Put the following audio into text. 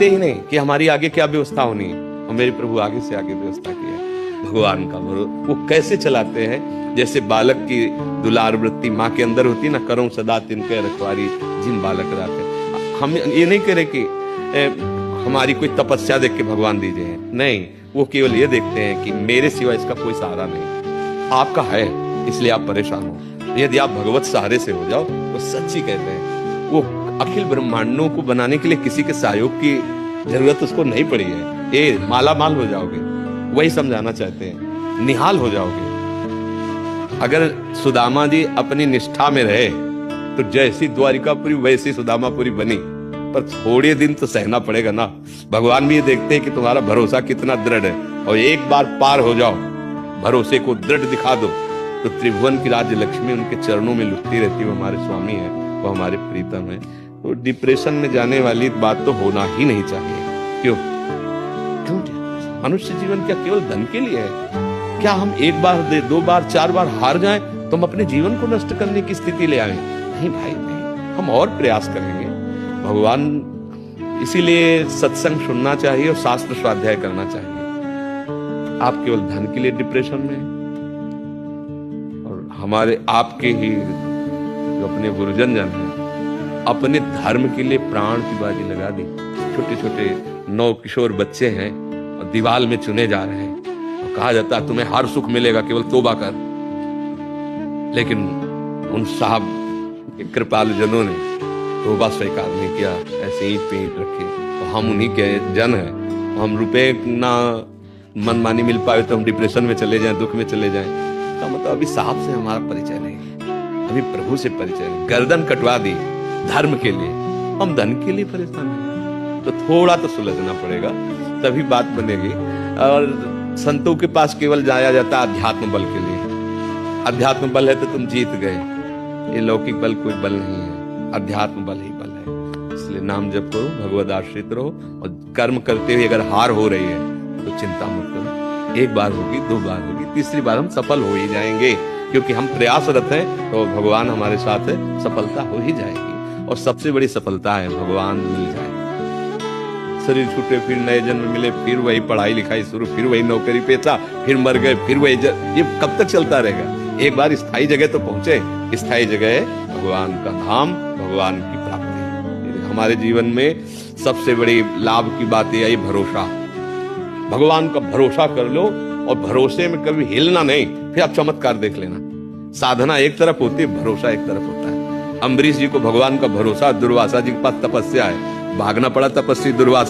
देखते ही नहीं कि हमारी आगे क्या व्यवस्था होनी है, और मेरे प्रभु आगे से आगे व्यवस्था की है। भगवान का वो कैसे चलाते हैं, जैसे बालक की दुलार वृत्ति माँ के अंदर होती है ना, करो सदा तिनके रखवारी जिन बालक राखे। हम ये नहीं कह रहे कि हमारी कोई तपस्या देख के भगवान दीजिए, नहीं, वो केवल ये देखते हैं कि मेरे सिवा इसका कोई सहारा नहीं, आपका है इसलिए आप परेशान हो। यदि आप भगवत सहारे से हो जाओ तो सच्ची कहते हैं वो अखिल ब्रह्मांडों को बनाने के लिए किसी के सहयोग की जरूरत उसको नहीं पड़ी है। ये माला माल हो जाओगे, वही समझाना चाहते हैं, निहाल हो जाओगे। अगर सुदामा जी अपनी निष्ठा में रहे तो जैसी द्वारिकापुरी वैसी सुदामापुरी बनी, पर थोड़े दिन तो सहना पड़ेगा ना। भगवान भी ये देखते हैं कि तुम्हारा भरोसा कितना दृढ़ है, और एक बार पार हो जाओ, भरोसे को दृढ़ दिखा दो, तो त्रिभुवन की राज्य लक्ष्मी उनके चरणों में लुटती रहती है। वो हमारे स्वामी है, वो हमारे प्रीतम है। तो डिप्रेशन में जाने वाली बात तो होना ही नहीं चाहिए। क्यों? मनुष्य जीवन क्या केवल धन के लिए है? क्या हम एक बार, दो बार, चार बार हार जाएं तो हम अपने जीवन को नष्ट करने की स्थिति ले आए? नहीं भाई, नहीं, हम और प्रयास करेंगे। भगवान, इसीलिए सत्संग सुनना चाहिए और शास्त्र स्वाध्याय करना चाहिए। आप केवल धन के लिए डिप्रेशन में, और हमारे आपके ही जो अपने गुरुजन जन हैं, अपने धर्म के लिए प्राण की बाजी लगा दी। छोटे छोटे 9 किशोर बच्चे हैं और दीवाल में चुने जा रहे हैं, और कहा जाता है तुम्हें हर सुख मिलेगा, केवल तौबा कर। लेकिन उन साहब के कृपालु जनों ने तौबा स्वीकार नहीं किया, ऐसे ही पेट रखे। तो हम उन्हीं के जन हैं, हम रुपए ना मनमानी मिल पाए तो हम डिप्रेशन में चले जाएं, दुख में चले जाएं। तो मतलब अभी साहब से हमारा परिचय नहीं, अभी प्रभु से परिचय नहीं। गर्दन कटवा दी धर्म के लिए, हम धन के लिए परेशान हैं। तो थोड़ा तो सुलझना पड़ेगा, तभी बात बनेगी। और संतों के पास केवल जाया जाता है अध्यात्म बल के लिए। अध्यात्म बल है तो तुम जीत गए, ये लौकिक बल कोई बल नहीं है, अध्यात्म बल ही बल है। इसलिए नाम जप करो, भगवद आश्रित रहो, और कर्म करते हुए अगर हार हो रही है तो चिंता मत करो। एक बार होगी, 2 बार होगी, तीसरी बार हम सफल हो ही जाएंगे, क्योंकि हम प्रयासरत हैं। तो भगवान हमारे साथ है, सफलता हो ही जाएगी। और सबसे बड़ी सफलता है भगवान मिल जाए। शरीर छूटे फिर नए जन्म मिले, फिर वही पढ़ाई लिखाई शुरू, फिर वही नौकरी पेशा, फिर मर गए, फिर वही ये कब तक चलता रहेगा? एक बार स्थायी जगह तो पहुंचे। स्थायी जगह है भगवान का धाम, भगवान की प्राप्ति। हमारे जीवन में सबसे बड़ी लाभ की बात यह है भरोसा। भगवान का भरोसा कर लो, और भरोसे में कभी हिलना नहीं। फिर आप चमत्कार देख लेना। साधना एक तरफ होती है, भरोसा एक तरफ होता है। अम्बरीश जी को भगवान का भरोसा, दुर्वासा जी के पास तपस्या है, भागना पड़ा तपस्वी दुर्वासा।